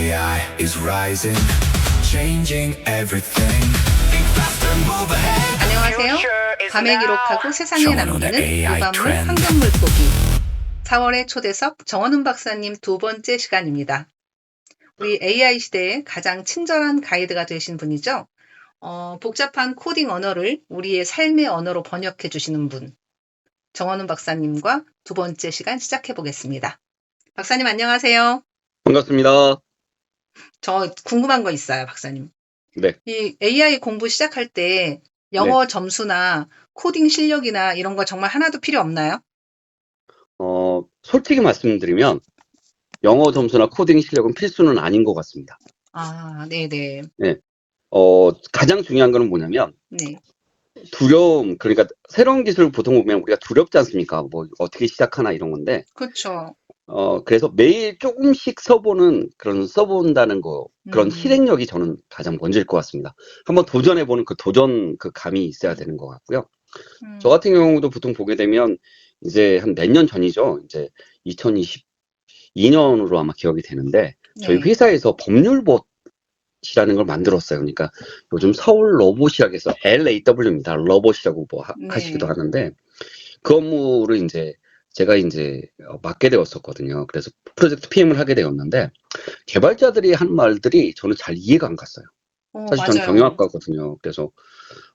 AI is rising, changing everything. Think faster, move ahead. 안녕하세요. 밤에 기록하고 세상에 정원훈의 남기는 AI 유관물 트렌드. 환경 물고기 4월의 초대석 정원훈 박사님 두 번째 시간입니다. 우리 AI 시대에 가장 친절한 가이드가 되신 분이죠. 복잡한 코딩 언어를 우리의 삶의 언어로 번역해 주시는 분 정원훈 박사님과 두 번째 시간 시작해 보겠습니다. 박사님 안녕하세요. 반갑습니다. 저 궁금한 거 있어요, 박사님. 네. 이 AI 공부 시작할 때 영어 점수나 코딩 실력이나 이런 거 정말 하나도 필요 없나요? 솔직히 말씀드리면 영어 점수나 코딩 실력은 필수는 아닌 것 같습니다. 아, 네네. 가장 중요한 거는 뭐냐면 네. 두려움, 그러니까 새로운 기술을 보통 보면 우리가 두렵지 않습니까? 뭐 어떻게 시작하나 이런 건데, 그렇죠. 그래서 매일 조금씩 써본다는 거, 그런 실행력이 저는 가장 먼저일 것 같습니다. 한번 도전해보는 그 도전 그 감이 있어야 되는 것 같고요. 저 같은 경우도 보통 보게 되면 이제 한 몇 년 전이죠. 이제 2022년으로 아마 기억이 되는데 저희 네. 회사에서 법률봇이라는 걸 만들었어요. 그러니까 요즘 서울 로봇이라고 해서 LAW입니다. 로봇이라고 뭐 네. 하시기도 하는데 그 업무를 이제 제가 이제 맡게 되었었거든요. 그래서 프로젝트 PM을 하게 되었는데 개발자들이 한 말들이 저는 잘 이해가 안 갔어요. 사실 저는 맞아요. 경영학과거든요. 그래서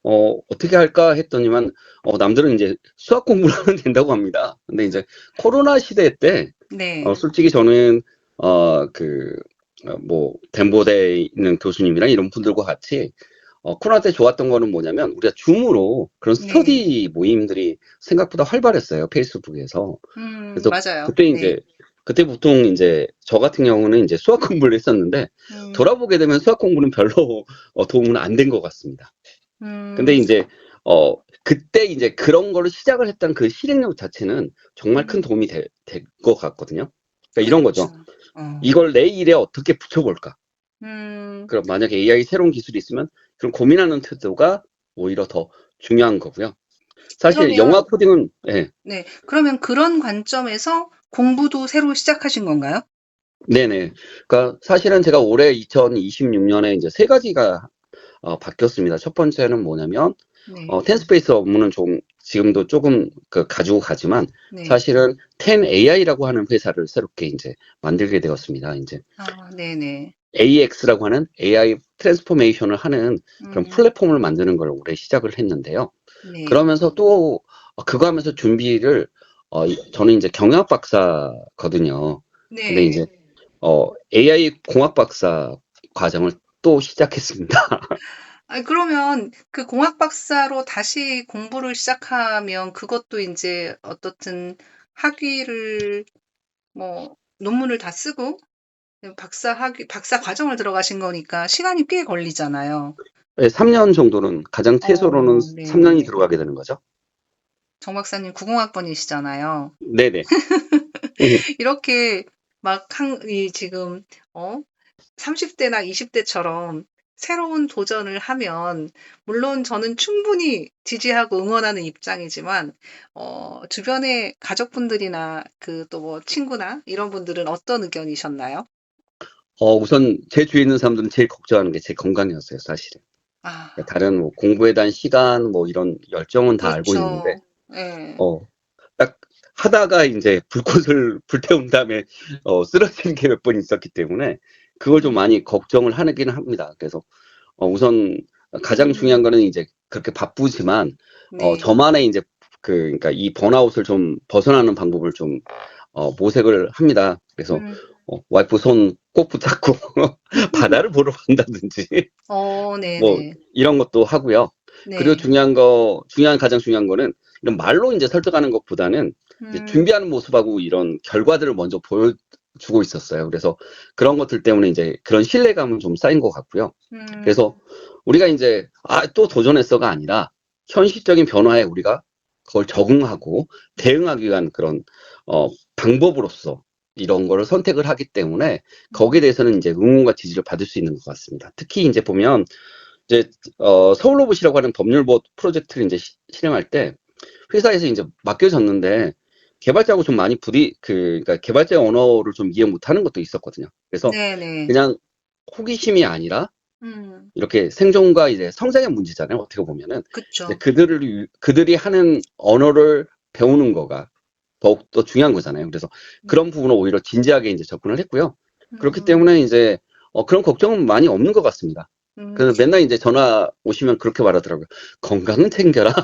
어떻게 할까 했더니만 남들은 이제 수학 공부를 하면 된다고 합니다. 근데 이제 코로나 시대 때 네. 솔직히 저는 뭐 덴버대에 있는 교수님이랑 이런 분들과 같이 코로나 때 좋았던 거는 뭐냐면 우리가 줌으로 그런 네. 스터디 모임들이 생각보다 활발했어요. 페이스북에서. 그래서 맞아요. 그때 네. 이제 그때 보통 이제 저 같은 경우는 이제 수학 공부를 했었는데 돌아보게 되면 수학 공부는 별로 도움은 안 된 것 같습니다. 근데 이제 그때 이제 그런 거를 시작을 했던 그 실행력 자체는 정말 큰 도움이 될 것 같거든요. 그러니까 이런 거죠. 이걸 내 일에 어떻게 붙여볼까? 그럼 만약에 AI 새로운 기술이 있으면 그럼 고민하는 태도가 오히려 더 중요한 거고요. 사실 영화 코딩은 네. 그러면 그런 관점에서 공부도 새로 시작하신 건가요? 네네. 그러니까 사실은 제가 올해 2026년에 이제 세 가지가 바뀌었습니다. 첫 번째는 뭐냐면 네. 텐스페이스 업무는 좀 지금도 조금 가지고 가지만 네. 사실은 10AI라고 하는 회사를 새롭게 이제 만들게 되었습니다. 이제 네네. AX라고 하는 AI 트랜스포메이션을 하는 그런 플랫폼을 만드는 걸 올해 시작을 했는데요. 네. 그러면서 또 그거 하면서 준비를 저는 이제 경영학 박사거든요. 근데 네. 이제 AI 공학 박사 과정을 또 시작했습니다. 그러면 그 공학 박사로 다시 공부를 시작하면 그것도 이제 어떻든 학위를 뭐 논문을 다 쓰고 박사 과정을 들어가신 거니까 시간이 꽤 걸리잖아요. 네, 3년 정도는 가장 최소로는 네. 3년이 들어가게 되는 거죠. 정 박사님 90학번이시잖아요. 네네. 이렇게 막 지금 30대나 20대처럼 새로운 도전을 하면 물론 저는 충분히 지지하고 응원하는 입장이지만 주변의 가족분들이나 또 뭐 친구나 이런 분들은 어떤 의견이셨나요? 우선 제 주위에 있는 사람들은 제일 걱정하는 게 제 건강이었어요, 사실은. 다른 뭐 공부에 대한 시간 뭐 이런 열정은 다 알고 있는데 네. 딱 하다가 이제 불꽃을 불태운 다음에 쓰러지는 게 몇 번 있었기 때문에 그걸 좀 많이 걱정을 하긴 합니다. 그래서 우선 가장 중요한 거는 이제 그렇게 바쁘지만 네. 저만의 이제 그러니까 이 번아웃을 좀 벗어나는 방법을 좀 모색을 합니다. 그래서 와이프 손 꼭 붙잡고 바다를 보러 간다든지 네네. 뭐 이런 것도 하고요. 그리고 가장 중요한 거는 이런 말로 이제 설득하는 것보다는 이제 준비하는 모습하고 이런 결과들을 먼저 보여주고 있었어요. 그래서 그런 것들 때문에 이제 그런 신뢰감은 좀 쌓인 것 같고요. 그래서 우리가 이제 또 도전했어가 아니라 현실적인 변화에 우리가 그걸 적응하고 대응하기 위한 그런 방법으로서 이런 거를 선택을 하기 때문에 거기에 대해서는 이제 응원과 지지를 받을 수 있는 것 같습니다. 특히 이제 보면 이제 서울로봇이라고 하는 법률봇 프로젝트를 이제 실행할 때 회사에서 이제 맡겨졌는데 개발자하고 좀 많이 그러니까 개발자의 언어를 좀 이해 못하는 것도 있었거든요. 그래서 네네. 그냥 호기심이 아니라 음, 이렇게 생존과 이제 성장의 문제잖아요. 어떻게 보면은 이제 그쵸. 그들이 하는 언어를 배우는 거가 더욱더 중요한 거잖아요. 그래서 음, 그런 부분을 오히려 진지하게 이제 접근을 했고요. 그렇기 음, 때문에 이제 그런 걱정은 많이 없는 것 같습니다. 음. 그래서 맨날 이제 전화 오시면 그렇게 말하더라고요. 건강은 챙겨라.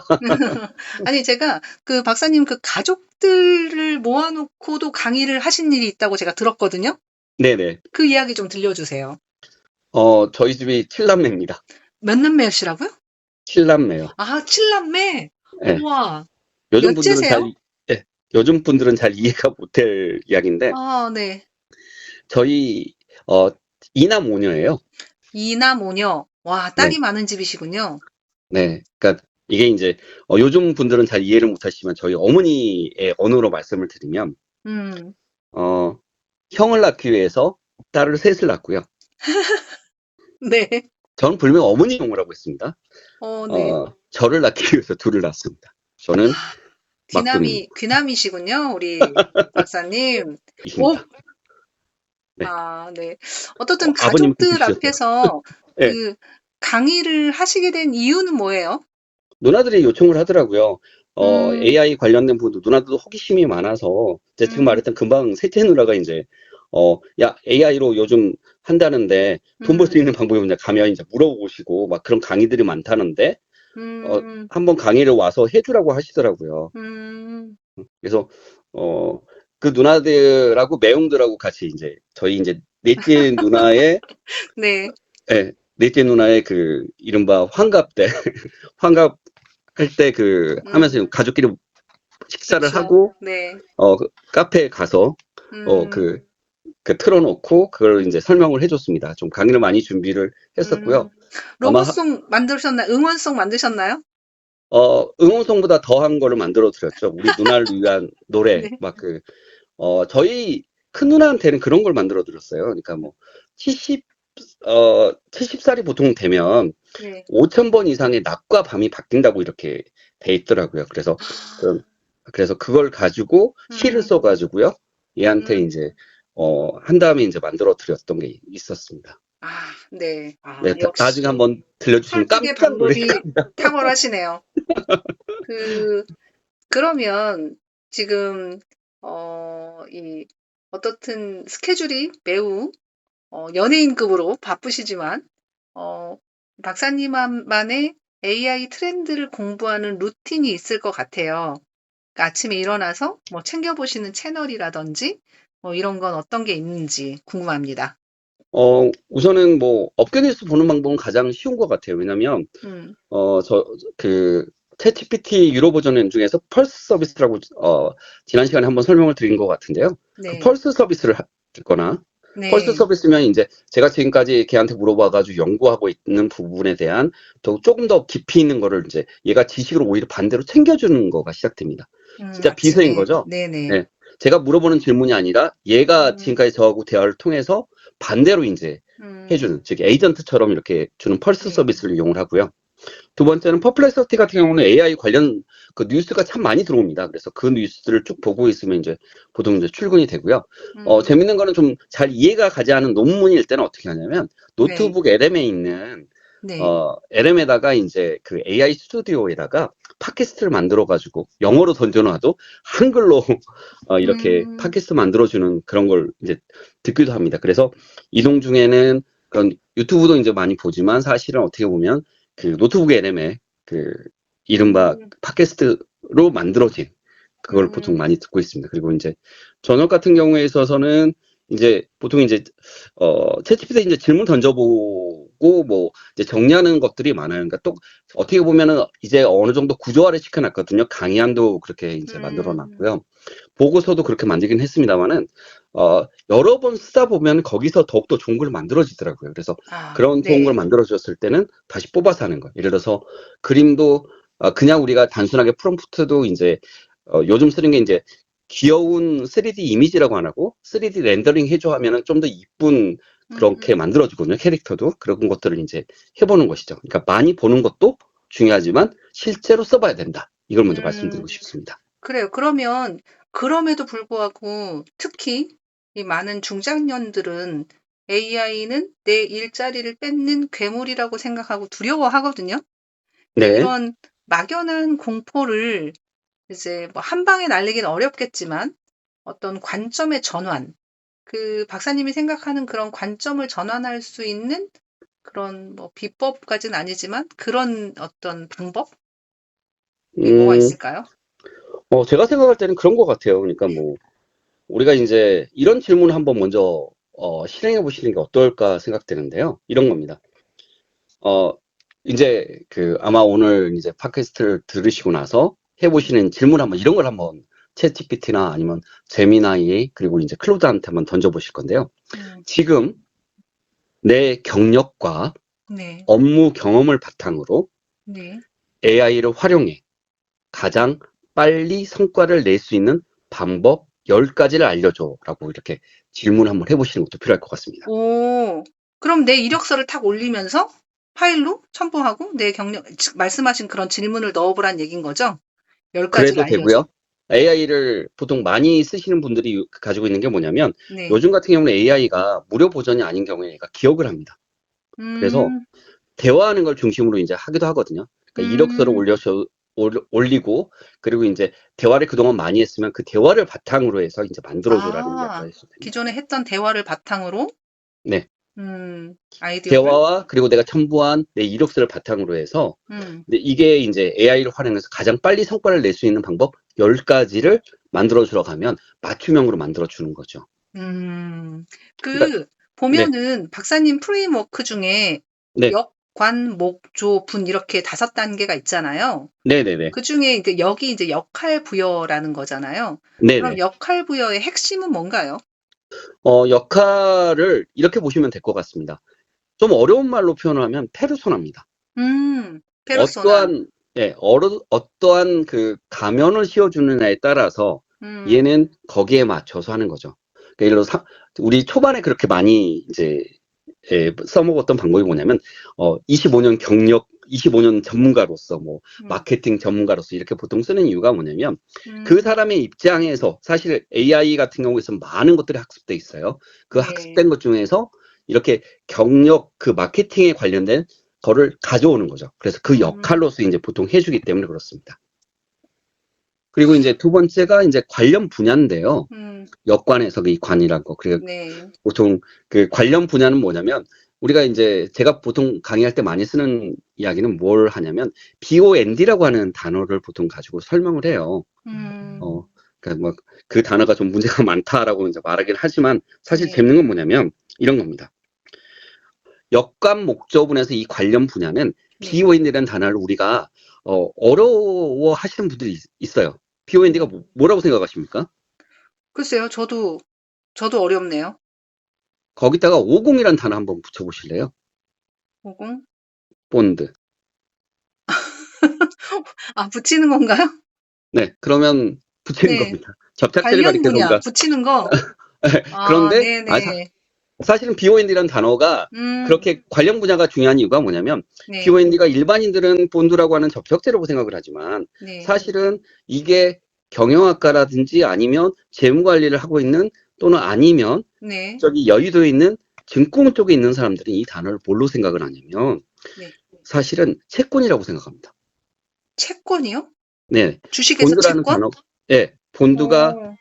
아니, 제가 그 박사님 그 가족들을 모아놓고도 강의를 하신 일이 있다고 제가 들었거든요. 네네. 그 이야기 좀 들려주세요. 저희 집이 7남매입니다. 몇 남매시라고요? 7남매요. 아, 7남매. 예. 우와. 요즘 분들은 몇째세요? 예. 요즘 분들은 잘 이해가 못할 이야기인데, 아, 네. 저희, 어, 2남 5녀예요. 이남 오녀. 와, 네. 딸이 많은 집이시군요. 네. 그러니까 이게 이제, 요즘 분들은 잘 이해를 못하시지만, 저희 어머니의 언어로 말씀을 드리면, 음, 어, 형을 낳기 위해서 딸을 셋을 낳고요. 네. 저는 불명 어머니용이라고 했습니다. 네. 저를 낳기 위해서 둘을 낳습니다. 저는 막둥이 귀남이시군요, 우리 박사님. 오, 이십니다. 네. 아, 네. 어떻든 아버님 가족들 꿈꾸시셨어요. 앞에서 네. 그 강의를 하시게 된 이유는 뭐예요? 누나들이 요청을 하더라고요. 음, AI 관련된 부분도 누나들도 호기심이 많아서, 이제 지금 음, 말했던 금방 셋째 누나가 이제, 야, AI로 요즘 한다는데 돈 벌 수 음, 있는 방법이 뭐냐 가면 이제 물어보시고, 막 그런 강의들이 많다는데, 음, 한번 강의를 와서 해주라고 하시더라고요. 음, 그래서, 어, 그 누나들하고 매형들하고 같이 이제, 저희 이제 넷째 누나의, 네. 예, 넷째 누나의 그, 이른바 환갑 때, 환갑 할 때 음, 하면서 가족끼리 식사를 그쵸. 하고, 네. 그 카페에 가서, 어, 음, 그, 틀어놓고, 그걸 이제 설명을 해줬습니다. 좀 강의를 많이 준비를 했었고요. 음. 아마, 응원송 만드셨나요? 응원송보다 더한 거를 만들어 드렸죠. 우리 누나를 위한 노래, 네. 저희 큰 누나한테는 그런 걸 만들어 드렸어요. 그러니까 뭐, 70살이 보통 되면 네. 5,000번 이상의 낮과 밤이 바뀐다고 이렇게 돼 있더라고요. 그- 그래서 그걸 가지고 시를 음, 써가지고요. 얘한테 음. 이제, 한 다음에 이제 만들어 드렸던 게 있었습니다. 아, 네. 아, 네, 나중에 역시 한번 들려주시면 설득의 깜짝 놀라실 방법이 겁니다. 탁월하시네요. 그, 그러면 지금, 이, 어떻든 스케줄이 매우 연예인급으로 바쁘시지만, 어, 박사님만의 AI 트렌드를 공부하는 루틴이 있을 것 같아요. 그러니까 아침에 일어나서 뭐 챙겨보시는 채널이라든지, 뭐 이런 건 어떤 게 있는지 궁금합니다. 우선은 뭐, 업계 뉴스 보는 방법은 가장 쉬운 것 같아요. 왜냐면, 음, 그, 챗GPT 유료 버전 중에서 펄스 서비스라고, 지난 시간에 한번 설명을 드린 것 같은데요. 그 네, 펄스 서비스를 듣거나, 펄스 네, 서비스면 이제 제가 지금까지 걔한테 물어봐가지고 연구하고 있는 부분에 대한 조금 더 깊이 있는 거를 이제 얘가 지식을 오히려 반대로 챙겨주는 거가 시작됩니다. 진짜 비서인 아침에, 거죠. 네네. 네. 제가 물어보는 질문이 아니라 얘가 음, 지금까지 저하고 대화를 통해서 반대로 이제 음, 해주는, 즉 에이전트처럼 이렇게 주는 펄스 네, 서비스를 이용을 하고요. 두 번째는 퍼플렉서티 같은 경우는 AI 관련 그 뉴스가 참 많이 들어옵니다. 그래서 그 뉴스들을 쭉 보고 있으면 이제 보통 이제 출근이 되고요. 음, 재밌는 거는 좀 잘 이해가 가지 않은 논문일 때는 어떻게 하냐면 네, 노트북 LM에 있는 네, LM에다가 이제 그 AI 스튜디오에다가 팟캐스트를 만들어가지고 영어로 던져놔도 한글로 이렇게 음, 팟캐스트 만들어주는 그런 걸 이제 듣기도 합니다. 그래서 이동 중에는 그런 유튜브도 이제 많이 보지만 사실은 어떻게 보면 그 노트북 LM에 그 이른바 음, 팟캐스트로 만들어진 그걸 보통 음, 많이 듣고 있습니다. 그리고 이제 저녁 같은 경우에 있어서는 이제 보통 이제 챗GPT 이제 질문 던져보고 뭐 이제 정리하는 것들이 많아요. 그러니까 또 어떻게 보면은 이제 어느 정도 구조화를 시켜놨거든요. 강의안도 그렇게 이제 음, 만들어놨고요. 보고서도 그렇게 만들긴 했습니다만은 여러 번 쓰다 보면 거기서 더욱더 좋은 걸 만들어지더라고요. 그래서 아, 그런 좋은 걸 네, 만들어졌을 때는 다시 뽑아서 하는 거. 예를 들어서 그림도 그냥 우리가 단순하게 프롬프트도 이제 요즘 쓰는 게 이제 귀여운 3D 이미지라고 안 하고 3D 렌더링 해줘 하면은 좀 더 이쁜 그렇게 음, 만들어주거든요. 캐릭터도 그런 것들을 이제 해보는 것이죠. 그러니까 많이 보는 것도 중요하지만 실제로 써봐야 된다. 이걸 먼저 말씀드리고 음. 싶습니다. 그래요. 그러면 그럼에도 불구하고 특히 이 많은 중장년들은 AI는 내 일자리를 뺏는 괴물이라고 생각하고 두려워하거든요. 근데 네. 이런 막연한 공포를 이제 뭐 한 방에 날리기는 어렵겠지만 어떤 관점의 전환, 그 박사님이 생각하는 그런 관점을 전환할 수 있는 그런 뭐 비법까지는 아니지만 그런 어떤 방법이 뭐가 음, 있을까요? 제가 생각할 때는 그런 것 같아요. 그러니까 뭐, 우리가 이제 이런 질문을 한번 먼저, 실행해 보시는 게 어떨까 생각되는데요. 이런 겁니다. 어, 이제 아마 오늘 이제 팟캐스트를 들으시고 나서 해보시는 질문 한번 이런 걸 한번 챗GPT나 아니면 제미나이 그리고 이제 클로드한테 한번 던져보실 건데요. 음, 지금 내 경력과 네, 업무 경험을 바탕으로 네. AI를 활용해 가장 빨리 성과를 낼 수 있는 방법 10가지를 알려줘라고 이렇게 질문 한번 해보시는 것도 필요할 것 같습니다. 오, 그럼 내 이력서를 탁 올리면서 파일로 첨부하고 내 경력, 말씀하신 그런 질문을 넣어보란 얘기인 거죠? 10가지를 그래도 알려줘. 되고요. AI를 보통 많이 쓰시는 분들이 가지고 있는 게 뭐냐면 네. 요즘 같은 경우는 AI가 무료 버전이 아닌 경우에 얘가 기억을 합니다. 그래서 음, 대화하는 걸 중심으로 이제 하기도 하거든요. 그러니까 이력서를 음, 올리고 그리고 이제 대화를 그동안 많이 했으면 그 대화를 바탕으로 해서 이제 만들어줘라는 이야기가 아, 있어도 됩니다. 기존에 했던 대화를 바탕으로, 네. 아이디어를, 대화와 그리고 내가 첨부한 내 이력서를 바탕으로 해서 음, 근데 이게 이제 AI를 활용해서 가장 빨리 성과를 낼 수 있는 방법 10가지를 만들어주러 가면 맞춤형으로 만들어주는 거죠. 음, 그러니까, 그, 네, 보면은 박사님 프레임워크 중에 네, 역, 관, 목, 조, 분 이렇게 5단계가 있잖아요. 네네네, 그중에 이제 역이 이제 역할 부여라는 거잖아요. 그럼 네네. 역할 부여의 핵심은 뭔가요? 역할을 이렇게 보시면 될 것 같습니다. 좀 어려운 말로 표현하면 페르소나입니다. 페르소나. 어떠한, 어떠한 가면을 씌워주느냐에 따라서 음, 얘는 거기에 맞춰서 하는 거죠. 그러니까 예를 들어, 우리 초반에 그렇게 많이 이제 써먹었던 방법이 뭐냐면, 25년 경력, 25년 전문가로서, 뭐, 음, 마케팅 전문가로서 이렇게 보통 쓰는 이유가 뭐냐면, 그 음, 사람의 입장에서 사실 AI 같은 경우에서 많은 것들이 학습돼 있어요. 그 네. 학습된 것 중에서 이렇게 경력, 마케팅에 관련된 거를 가져오는 거죠. 그래서 그 음, 역할로서 이제 보통 해주기 때문에 그렇습니다. 그리고 이제 두 번째가 이제 관련 분야인데요. 음, 역관에서 이 관이라고. 그리고 네. 보통 관련 분야는 뭐냐면 우리가 이제 제가 보통 강의할 때 많이 쓰는 이야기는 뭘 하냐면 BOND라고 하는 단어를 보통 가지고 설명을 해요. 음, 어, 그러니까 뭐 그 단어가 좀 문제가 많다라고 이제 말하긴 하지만 사실 네. 재밌는 건 뭐냐면 이런 겁니다. 역관 목적분에서 이 관련 분야는 네. BOND라는 단어를 우리가 어려워 하시는 분들이 있어요. BOND가 음. 뭐라고 생각하십니까? 글쎄요, 저도 어렵네요. 거기다가 50이라는 단어 한번 붙여보실래요? 50? 본드. 아, 붙이는 건가요? 네, 그러면 붙이는 네. 겁니다. 접착제를 관련 가리켜서 분야, 우리가 붙이는 거. 아, 그런데 네네. 사실은 BOND라는 단어가 음, 그렇게 관련 분야가 중요한 이유가 뭐냐면 네, BOND가 일반인들은 본드라고 하는 접촉제라고 생각을 하지만 네. 사실은 이게 경영학과라든지 아니면 재무관리를 하고 있는 또는 아니면 네, 저기 여의도에 있는 증권 쪽에 있는 사람들은 이 단어를 뭘로 생각을 하냐면 네. 사실은 채권이라고 생각합니다. 채권이요? 네, 주식에서 본드라는 채권? 단어, 네, 본드가 오,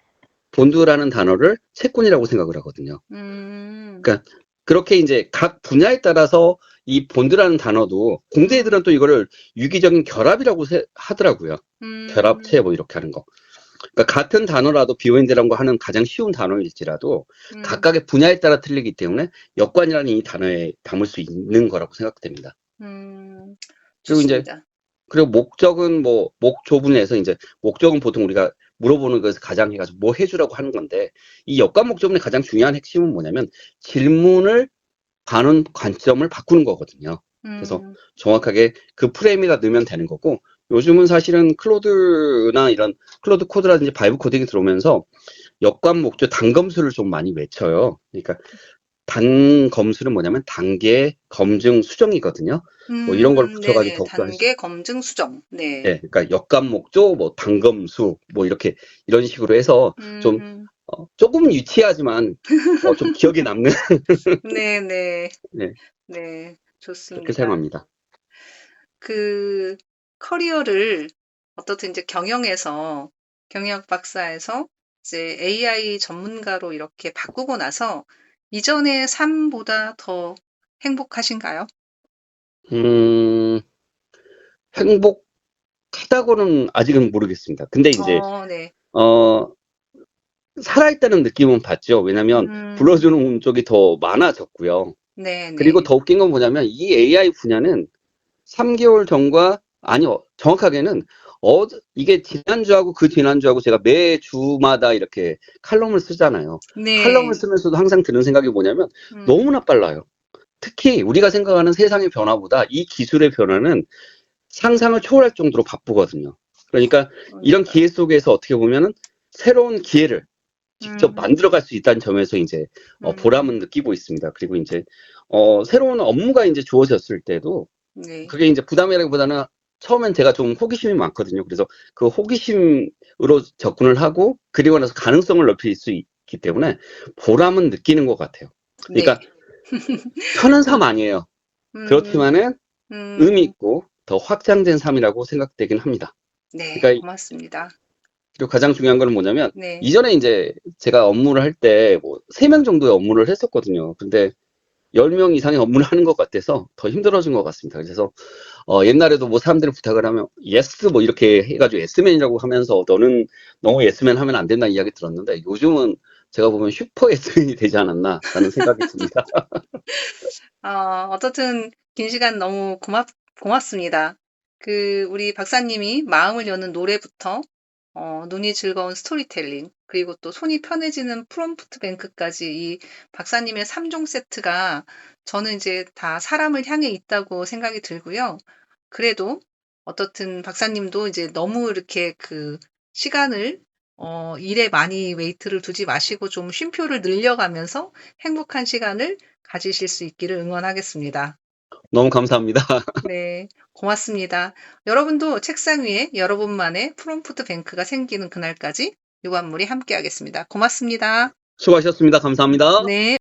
본드라는 단어를 채권이라고 생각을 하거든요. 음, 그러니까 그렇게 이제 각 분야에 따라서 이 본드라는 단어도 공대 음, 애들은 또 이거를 유기적인 결합이라고 하더라고요. 음, 결합체 뭐 이렇게 하는 거. 그러니까 같은 단어라도 BOND라는 거 하는 가장 쉬운 단어일지라도 음, 각각의 분야에 따라 틀리기 때문에 역관이라는 이 단어에 담을 수 있는 거라고 생각됩니다. 음, 그리고 이제 좋습니다. 그리고 목적은 뭐 목조분에서 이제 목적은 보통 우리가 물어보는 것에서 가장 해가지고 뭐 해주라고 하는 건데 이 역관 목조분의 가장 중요한 핵심은 뭐냐면 질문을 가는 관점을 바꾸는 거거든요. 그래서 음, 정확하게 그 프레임에다 넣으면 되는 거고 요즘은 사실은 클로드나 이런 클로드 코드라든지 바이브 코딩이 들어오면서 역관 목조 단검수를 좀 많이 외쳐요. 그러니까 단 검수는 뭐냐면 단계, 검증, 수정이거든요. 뭐 이런 걸 붙여가지고 네네. 더욱더 할 수, 단계 검증 수정. 네. 예, 그러니까 역감목조, 뭐 단검수, 뭐 이렇게 이런 식으로 해서 좀 음, 조금 유치하지만 좀 기억에 남는 네네. 네, 네. 그렇게 좋습니다. 사용합니다. 그 커리어를 어떻든 이제 경영학 박사에서 이제 AI 전문가로 이렇게 바꾸고 나서 이전의 삶보다 더 행복하신가요? 음, 행복하다고는 아직은 모르겠습니다. 근데 이제 네. 어, 살아있다는 느낌은 받죠. 왜냐면 음, 불러주는 쪽이 더 많아졌고요. 그리고 네네. 더 웃긴 건 뭐냐면 이 AI 분야는 3개월 전과 아니요, 정확하게는 이게 지난주하고 그 지난주하고 제가 매주마다 이렇게 칼럼을 쓰잖아요. 칼럼을 네. 쓰면서도 항상 드는 생각이 뭐냐면 음, 너무나 빨라요. 특히 우리가 생각하는 세상의 변화보다 이 기술의 변화는 상상을 초월할 정도로 바쁘거든요. 그러니까 이런 그러니까요. 기회 속에서 어떻게 보면은 새로운 기회를 직접 음, 만들어갈 수 있다는 점에서 이제 음, 보람은 느끼고 있습니다. 그리고 이제 새로운 업무가 이제 주어졌을 때도 네. 그게 이제 부담이라기보다는 처음엔 제가 좀 호기심이 많거든요. 그래서 그 호기심으로 접근을 하고 그리고 나서 가능성을 넓힐 수 있기 때문에 보람은 느끼는 것 같아요. 네. 그러니까 편한 삶 아니에요. 음, 그렇지만은 의미 음, 있고 더 확장된 삶이라고 생각되긴 합니다. 네. 그러니까 고맙습니다. 그리고 가장 중요한 거는 뭐냐면 네. 이전에 이제 제가 업무를 할 때 뭐 3명 정도의 업무를 했었거든요. 근데 10명 이상의 업무를 하는 것 같아서 더 힘들어진 것 같습니다. 그래서 옛날에도 뭐 사람들이 부탁을 하면 예스 뭐 이렇게 해가지고 예스맨이라고 하면서 너는 너무 예스맨 하면 안 된다는 이야기 들었는데 요즘은 제가 보면 슈퍼 예스맨이 되지 않았나라는 생각이 듭니다. 어떻든 긴 시간 너무 고맙습니다. 우리 박사님이 마음을 여는 노래부터 눈이 즐거운 스토리텔링, 그리고 또 손이 편해지는 프롬프트 뱅크까지 이 박사님의 3종 세트가 저는 이제 다 사람을 향해 있다고 생각이 들고요. 그래도 어떻든 박사님도 이제 너무 이렇게 시간을 일에 많이 웨이트를 두지 마시고 좀 쉼표를 늘려가면서 행복한 시간을 가지실 수 있기를 응원하겠습니다. 너무 감사합니다. 네, 고맙습니다. 여러분도 책상 위에 여러분만의 프롬프트 뱅크가 생기는 그날까지 유관물이 함께 하겠습니다. 고맙습니다. 수고하셨습니다. 감사합니다. 네.